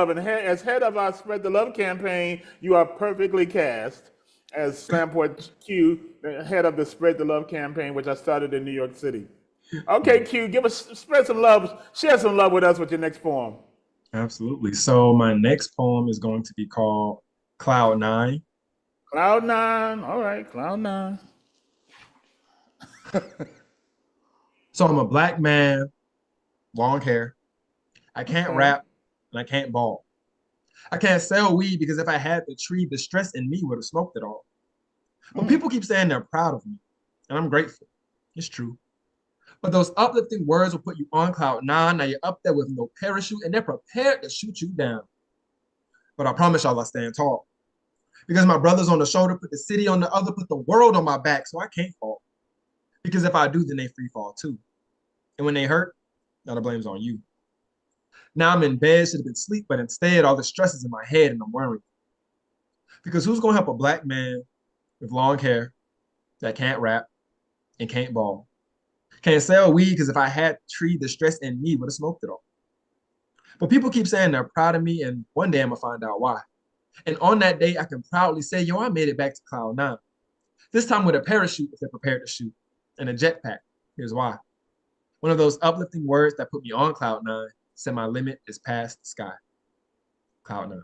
[SPEAKER 2] and as head of our Spread the Love campaign, you are perfectly cast as Slamport Q, the head of the Spread the Love campaign, which I started in New York City. Okay, Q, spread some love, share some love with us with your next poem.
[SPEAKER 6] Absolutely. So my next poem is going to be called Cloud 9.
[SPEAKER 2] Cloud 9, all right, Cloud 9.
[SPEAKER 6] So I'm a black man, long hair. I can't
[SPEAKER 2] Okay.
[SPEAKER 6] rap and I can't ball. I can't sell weed because if I had the tree, the stress in me would have smoked it all. But
[SPEAKER 2] Mm.
[SPEAKER 6] people keep saying they're proud of me, and I'm grateful. It's true. But those uplifting words will put you on cloud 9. Now you're up there with no parachute, and they're prepared to shoot you down. But I promise y'all I stand tall. Because my brothers on the shoulder put the city on the other, put the world on my back, so I can't fall. Because if I do, then they free fall too. And when they hurt, now the blame's on you. Now I'm in bed, should have been asleep, but instead all the stress is in my head and I'm worried. Because who's gonna help a black man with long hair that can't rap and can't ball? Can't sell weed because if I had the tree, the stress in me would have smoked it all. But people keep saying they're proud of me, and one day I'm gonna find out why. And on that day, I can proudly say, yo, I made it back to Cloud 9. This time with a parachute if they're prepared to shoot, and a jetpack. Here's why. One of those uplifting words that put me on Cloud 9 said my limit is past the sky. Cloud 9.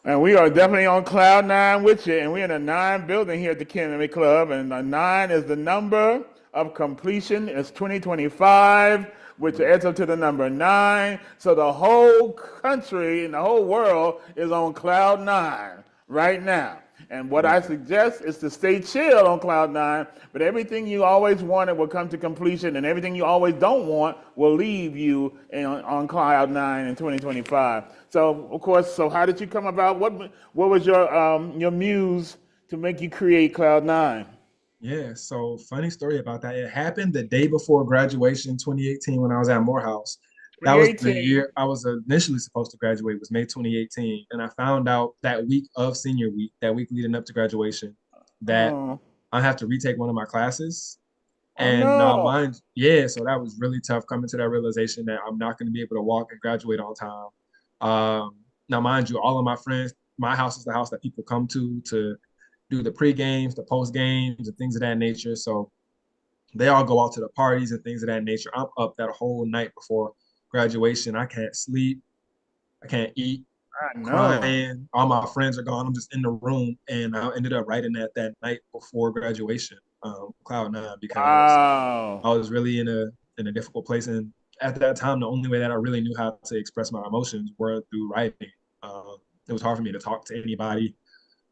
[SPEAKER 2] And we are definitely on cloud nine with you. And we're in a nine building here at the Kennedy Club. And a nine is the number of completion. It's 2025, which adds up to the number nine. So the whole country and the whole world is on cloud nine right now. And what I suggest is to stay chill on cloud nine, but everything you always wanted will come to completion, and everything you always don't want will leave you on cloud nine in 2025. So, of course, so how did you come about? What was your muse to make you create cloud nine?
[SPEAKER 6] Yeah, so funny story about that. It happened the day before graduation 2018 when I was at Morehouse. That was the
[SPEAKER 2] 2018.
[SPEAKER 6] year I was initially supposed to graduate, was May 2018. And I found out that week of senior week, that week leading up to graduation, that
[SPEAKER 2] Oh,
[SPEAKER 6] I have to retake one of my classes.
[SPEAKER 2] oh
[SPEAKER 6] And now
[SPEAKER 2] no.
[SPEAKER 6] mind, yeah, so that was really tough coming to that realization that I'm not going to be able to walk and graduate on time. Now, mind you, all of my friends, my house is the house that people come to do the pre games, the post games, and things of that nature. So they all go out to the parties and things of that nature. I'm up that whole night before graduation. I can't sleep. I can't eat.
[SPEAKER 2] I know.
[SPEAKER 6] Crying. All my friends are gone. I'm just in the room, and I ended up writing that night before graduation, cloud nine, because
[SPEAKER 2] Wow.
[SPEAKER 6] I was really in a difficult place. And at that time, the only way that I really knew how to express my emotions were through writing. It was hard for me to talk to anybody.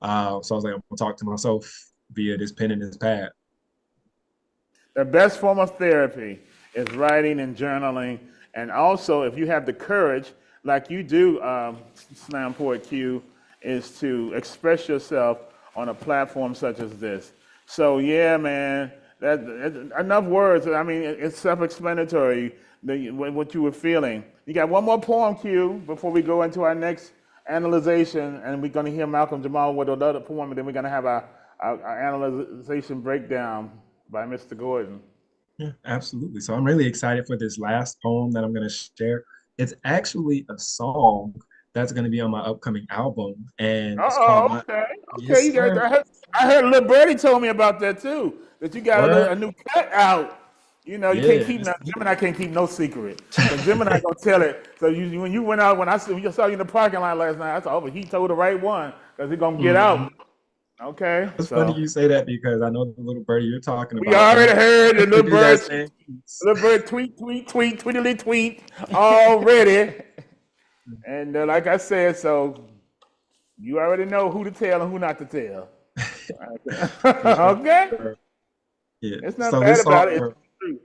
[SPEAKER 6] So I was like, I'm gonna talk to myself via this pen and this pad.
[SPEAKER 2] The best form of therapy is writing and journaling. And also, if you have the courage, like you do, Slam Poet Q, is to express yourself on a platform such as this. So, yeah, man, enough words. I mean, it's self explanatory what you were feeling. You got one more poem, Q, before we go into our next analyzation. And we're going to hear Malcolm Jamal with another poem, and then we're going to have our analyzation breakdown by Mr. Gordon.
[SPEAKER 6] Yeah, absolutely. So I'm really excited for this last poem that I'm gonna share. It's actually a song that's gonna be on my upcoming album, and it's called
[SPEAKER 2] Oh,
[SPEAKER 6] my
[SPEAKER 2] okay, okay.
[SPEAKER 6] Yes,
[SPEAKER 2] You got.
[SPEAKER 6] sir.
[SPEAKER 2] I heard Lil Birdie told me about that too. That you got
[SPEAKER 6] Word.
[SPEAKER 2] a new cut out. You know, you can't
[SPEAKER 6] Yeah.
[SPEAKER 2] keep no, Gemini can't keep no secret. So Gemini gonna tell it. So when you went out, when you saw you in the parking lot last night, I thought, oh, he told the right one because he gonna get
[SPEAKER 6] Mhm.
[SPEAKER 2] out. Okay,
[SPEAKER 6] It's funny
[SPEAKER 2] so
[SPEAKER 6] you say that because I know the little birdie you're talking
[SPEAKER 2] we
[SPEAKER 6] about,
[SPEAKER 2] already
[SPEAKER 6] and
[SPEAKER 2] heard
[SPEAKER 6] I
[SPEAKER 2] the
[SPEAKER 6] actually
[SPEAKER 2] little
[SPEAKER 6] do that
[SPEAKER 2] bird.
[SPEAKER 6] same piece.
[SPEAKER 2] Little bird tweet, tweet, tweet, tweetily tweet already. And like I said, so you already know who to tell and who not to tell.
[SPEAKER 6] For sure.
[SPEAKER 2] Okay?
[SPEAKER 6] Yeah.
[SPEAKER 2] There's nothing
[SPEAKER 6] So
[SPEAKER 2] bad
[SPEAKER 6] this
[SPEAKER 2] about it.
[SPEAKER 6] song,
[SPEAKER 2] It's the truth.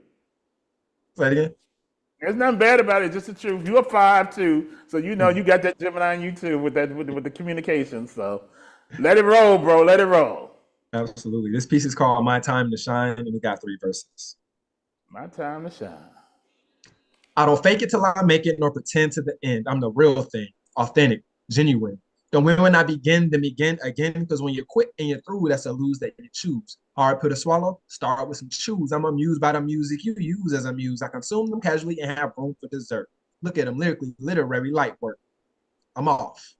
[SPEAKER 6] say it again.
[SPEAKER 2] There's nothing bad about it. It's just the truth. You're 5'2", so you know you got that Gemini in you too with that with the communication. So let it roll, bro. Let it roll.
[SPEAKER 6] Absolutely. This piece is called My Time to Shine, and it got three verses.
[SPEAKER 2] My time to shine.
[SPEAKER 6] I don't fake it till I make it, nor pretend to the end. I'm the real thing, authentic, genuine. Don't win when I begin, then begin again. Because when you quit and you're through, that's a lose that you choose. Hard pill to swallow, start with some chews. I'm amused by the music you use as a muse. I consume them casually and have room for dessert. Look at them lyrically, literary light work. I'm off.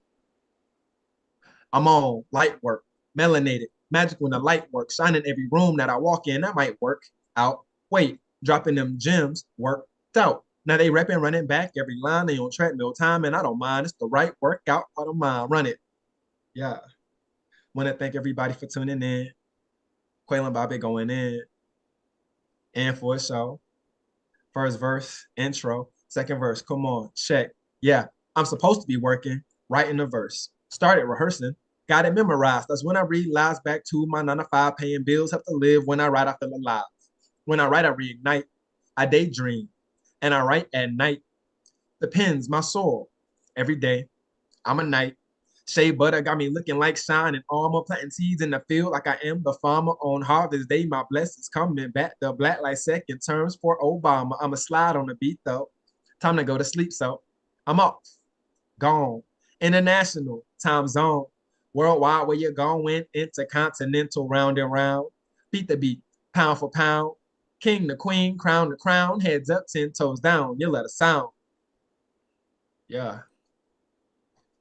[SPEAKER 6] I'm on light work, melanated, magic when the light works, shining every room that I walk in. That might work out. Wait, dropping them gems worked out. Now they repping, running back every line. They on treadmill time, and I don't mind. It's the right workout. I don't mind. Run it. Yeah. Want to thank everybody for tuning in. Quayle and Bobby going in. And for a show. First verse, intro. Second verse, come on, check. Yeah, I'm supposed to be working, writing a verse. Started rehearsing, got it memorized. That's when I realized back to my 9 to 5, paying bills, have to live. When I write, I feel alive. When I write, I reignite. I daydream, and I write at night. The pen's my soul. Every day, I'm a knight. Shea butter got me looking like shine and armor, planting seeds in the field like I am the farmer. On harvest day, my blessings coming back. The black like second terms for Obama. I'ma slide on the beat though. Time to go to sleep, so I'm off, gone. International time zone, worldwide where you're going, intercontinental, round and round. Beat the beat, pound for pound. King to queen, crown to crown, heads up, 10 toes down. You let it sound. Yeah,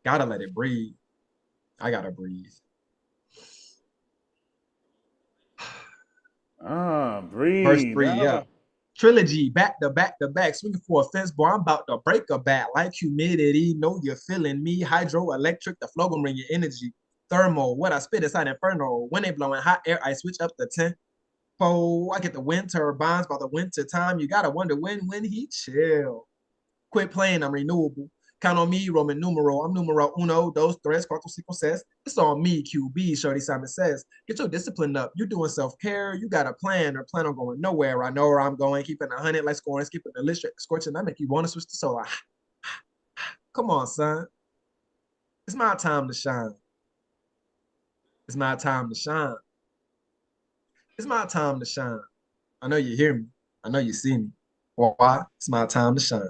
[SPEAKER 6] gotta let it breathe. I gotta breathe.
[SPEAKER 2] Ah,
[SPEAKER 6] Verse
[SPEAKER 2] breathe.
[SPEAKER 6] three, yeah. Trilogy, back to back to back, swinging for a fence, boy. I'm about to break a bat like humidity. Know you're feeling me. Hydroelectric, the flow gonna bring your energy. Thermal, what I spit inside inferno. When they blowing hot air, I switch up the tempo. I get the wind turbines by the winter time. You gotta wonder when he chill. Quit playing, I'm renewable. Count on me, Roman numeral. I'm numero uno, dos, tres, cuatro, cinco, seis. It's on me, QB, Shorty Simon says. Get your discipline up. You doing self-care. You got a plan or plan on going nowhere. I know where I'm going, keeping 100 like scoring, skipping the list, scorching. I make you want to switch to solo. Come on, son. It's my time to shine. It's my time to shine. It's my time to shine. I know you hear me. I know you see me. Why? It's my time to shine.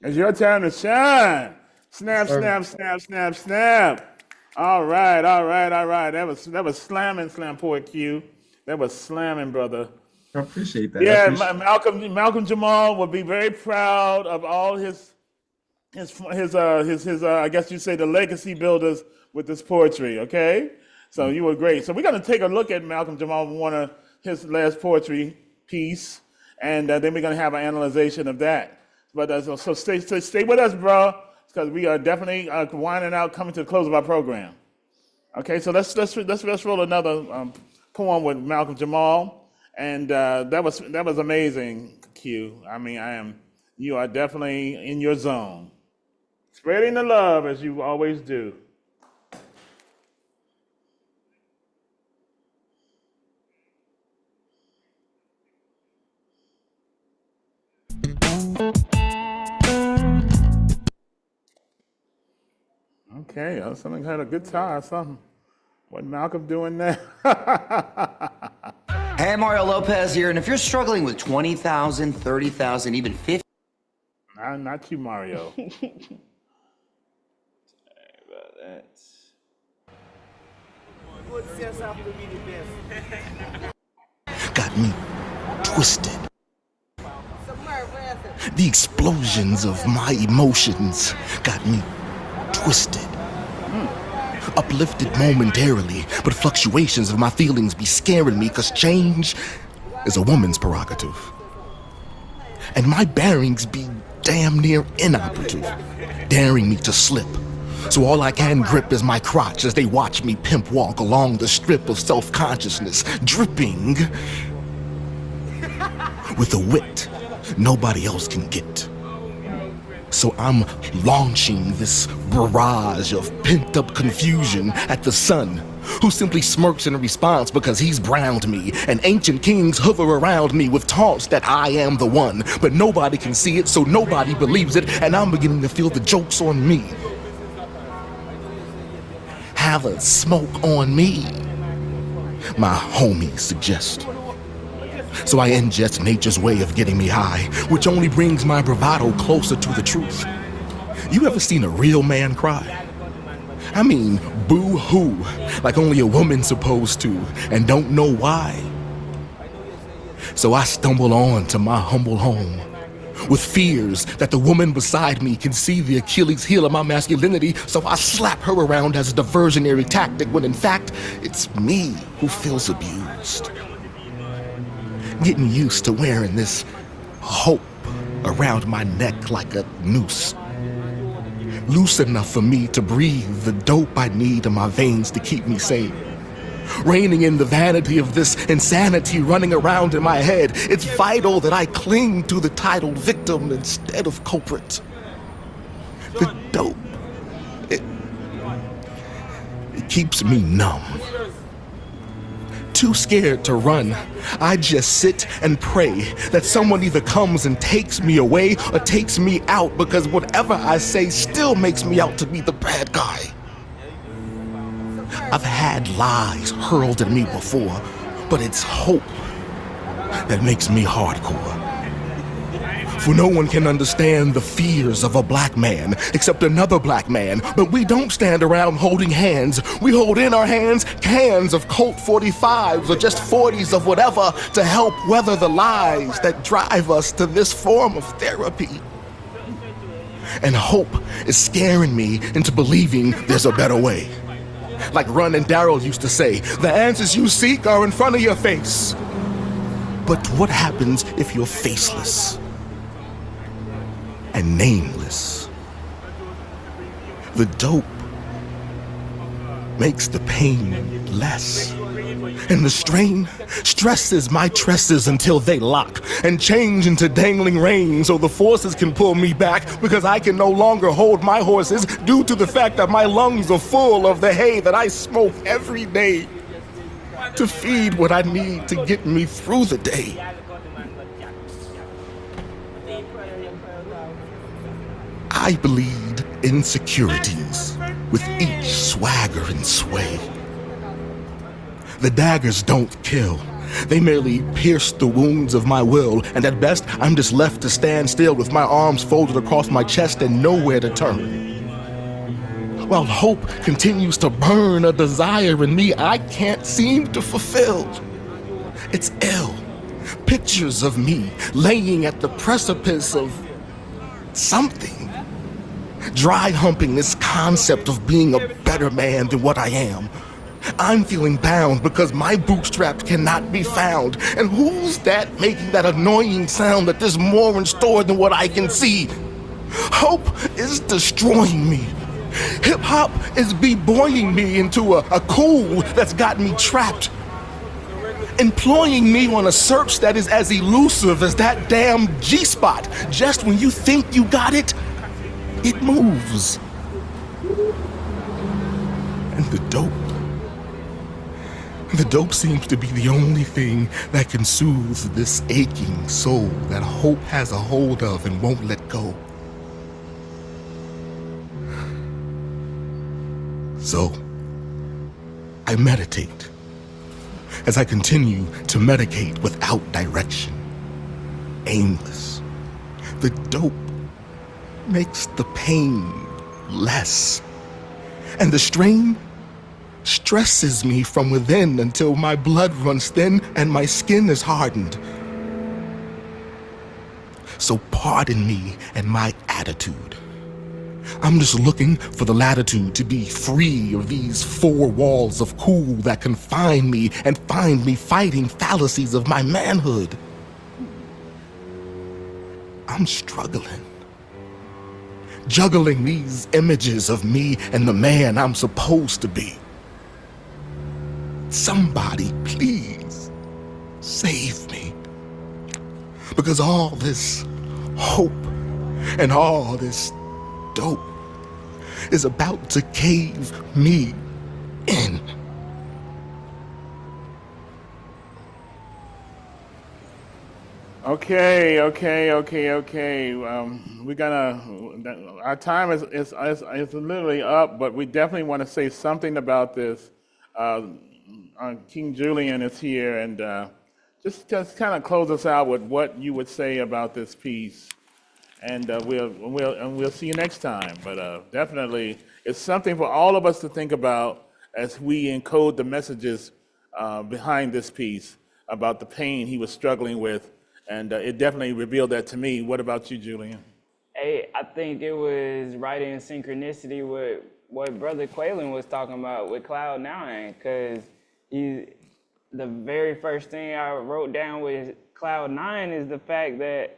[SPEAKER 2] It's your time to shine. Snap,
[SPEAKER 6] Sir.
[SPEAKER 2] snap, snap, snap, snap. All right, all right, all right. That was slamming, Slam Poet Q. That was slamming, brother.
[SPEAKER 6] I appreciate that.
[SPEAKER 2] Yeah, Malcolm Jamal would be very proud of all his I guess you'd say the legacy builders with this poetry. Okay, so you were great. So we're gonna take a look at Malcolm Jamal Warner, his last poetry piece, and then we're gonna have an analyzation of that. But so stay with us, bro, because we are definitely winding out, coming to the close of our program. Okay, so let's roll another poem with Malcolm Jamal, and that was amazing, Q. I mean, you are definitely in your zone, spreading the love as you always do. Okay, something had a guitar or something. What Malcolm doing there?
[SPEAKER 8] Hey, Mario Lopez here, and if you're struggling with 20,000, 30,000, even 50.
[SPEAKER 2] Not you, Mario.
[SPEAKER 1] Sorry about that.
[SPEAKER 4] Got me twisted. The explosions of my emotions got me twisted. Uplifted momentarily, but fluctuations of my feelings be scaring me, cause change is a woman's prerogative. And my bearings be damn near inoperative, daring me to slip. So all I can grip is my crotch as they watch me pimp walk along the strip of self-consciousness, dripping with a wit nobody else can get. So I'm launching this barrage of pent-up confusion at the sun, who simply smirks in response because he's browned me, and ancient kings hover around me with taunts that I am the one, but nobody can see it, so nobody believes it, and I'm beginning to feel the joke's on me. Have a smoke on me, my homies suggest. So I ingest nature's way of getting me high, which only brings my bravado closer to the truth. You ever seen a real man cry? I mean, boo-hoo, like only a woman's supposed to, and don't know why. So I stumble on to my humble home, with fears that the woman beside me can see the Achilles heel of my masculinity, so I slap her around as a diversionary tactic, when in fact, it's me who feels abused. Getting used to wearing this hope around my neck like a noose. Loose enough for me to breathe the dope I need in my veins to keep me sane. Reigning in the vanity of this insanity running around in my head, it's vital that I cling to the titled victim instead of culprit. The dope, it keeps me numb. Too scared to run, I just sit and pray that someone either comes and takes me away or takes me out, because whatever I say still makes me out to be the bad guy. I've had lies hurled at me before, but it's hope that makes me hardcore. For no one can understand the fears of a black man except another black man, but we don't stand around holding hands. We hold in our hands cans of Colt 45s or just 40s of whatever to help weather the lies that drive us to this form of therapy. And hope is scaring me into believing there's a better way. Like Run and Daryl used to say, the answers you seek are in front of your face. But what happens if you're faceless and nameless? The dope makes the pain less. And the strain stresses my tresses until they lock and change into dangling reins so the forces can pull me back because I can no longer hold my horses due to the fact that my lungs are full of the hay that I smoke every day to feed what I need to get me through the day. I bleed insecurities with each swagger and sway. The daggers don't kill. They merely pierce the wounds of my will, and at best, I'm just left to stand still with my arms folded across my chest and nowhere to turn. While hope continues to burn a desire in me I can't seem to fulfill. It's ill. Pictures of me laying at the precipice of something. Dry humping this concept of being a better man than what I am. I'm feeling bound because my bootstraps cannot be found. And who's that making that annoying sound that there's more in store than what I can see? Hope is destroying me. Hip-hop is b-boying me into a cool that's got me trapped. Employing me on a search that is as elusive as that damn G-spot. Just when you think you got it, it moves. And the dope seems to be the only thing that can soothe this aching soul that hope has a hold of and won't let go. So, I meditate as I continue to medicate without direction, aimless. The dope makes the pain less, and the strain stresses me from within until my blood runs thin and my skin is hardened. So pardon me and my attitude. I'm just looking for the latitude to be free of these four walls of cool that confine me and find me fighting fallacies of my manhood. I'm struggling. Juggling these images of me and the man I'm supposed to be. Somebody, please, save me. Because all this hope and all this dope is about to cave me in.
[SPEAKER 2] Okay. Our time is literally up, but we definitely want to say something about this. King Julian is here, and just kind of close us out with what you would say about this piece, and we'll see you next time. But definitely, it's something for all of us to think about as we encode the messages behind this piece about the pain he was struggling with, and it definitely revealed that to me. What about you, Julian?
[SPEAKER 1] Hey, I think it was right in synchronicity with what Brother Quaylen was talking about with Cloud9, because the very first thing I wrote down with Cloud9 is the fact that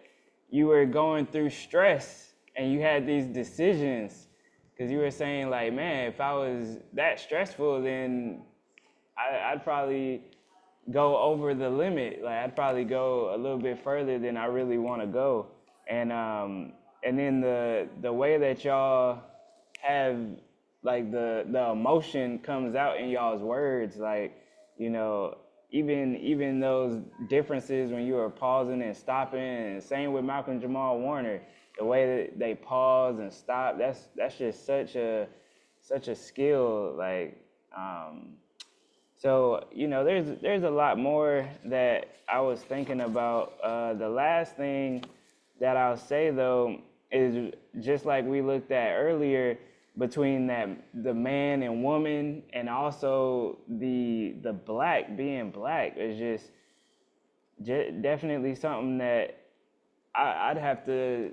[SPEAKER 1] you were going through stress and you had these decisions, because you were saying like, man, if I was that stressful, then I'd probably go over the limit. Like I'd probably go a little bit further than I really want to go. And then the way that y'all have like the emotion comes out in y'all's words, like, you know, even those differences when you are pausing and stopping, and same with Malcolm Jamal Warner, the way that they pause and stop, that's just such a skill. Like, so, you know, there's a lot more that I was thinking about. The last thing that I'll say though is just like we looked at earlier, between the man and woman, and also the black being black, is just definitely something that I'd have to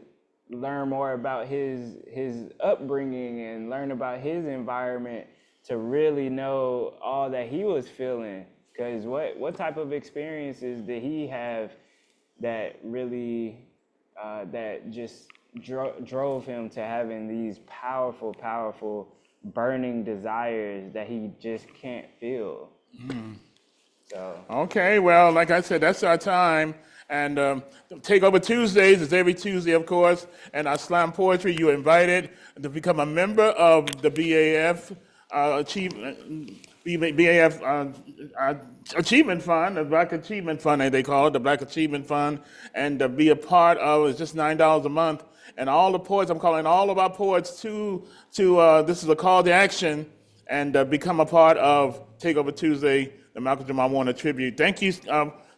[SPEAKER 1] learn more about his upbringing and learn about his environment to really know all that he was feeling. Because what type of experiences did he have that really that just drove him to having these powerful, burning desires that he just can't feel? So
[SPEAKER 2] Okay, well, like I said, that's our time. And Takeover Tuesdays is every Tuesday, of course. And our slam poetry, you're invited to become a member of the BAF Achievement Fund, the Black Achievement Fund, as they call it, the Black Achievement Fund, and be a part of. It's just $9 a month. And all the poets, I'm calling all of our poets to this is a call to action, and become a part of Takeover Tuesday, the Malcolm Jamal Warner tribute. Thank you,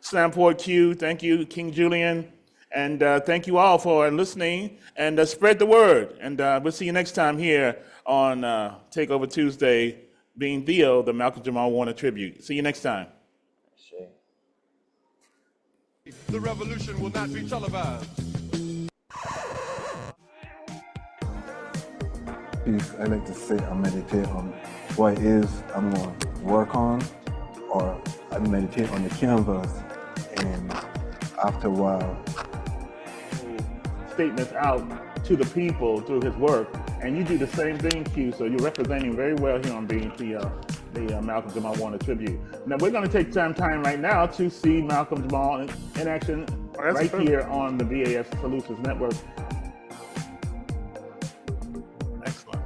[SPEAKER 2] Slamport Q. Thank you, King Julian. And thank you all for listening, and spread the word. And we'll see you next time here on Takeover Tuesday, being Theo, the Malcolm Jamal Warner tribute. See you next time.
[SPEAKER 1] shit.
[SPEAKER 9] The revolution will not be televised.
[SPEAKER 3] Peace. I like to sit and meditate on what it is I'm going to work on, or I meditate on the canvas, and after a while,
[SPEAKER 2] Statements out to the people through his work, and you do the same thing, Q. So you're representing very well here on being the Malcolm Jamal Warner tribute. Now we're going to take some time right now to see Malcolm Jamal in action right here on the BAS Solutions Network. Excellent.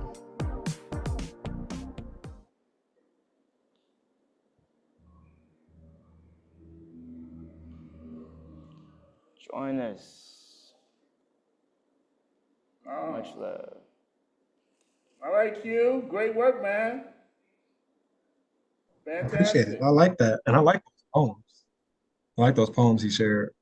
[SPEAKER 1] Join us.
[SPEAKER 2] Oh.
[SPEAKER 1] Much love.
[SPEAKER 2] All right, Q. Great work, man. Fantastic.
[SPEAKER 6] Appreciate it. I like that. And I like those poems. I like those poems he shared.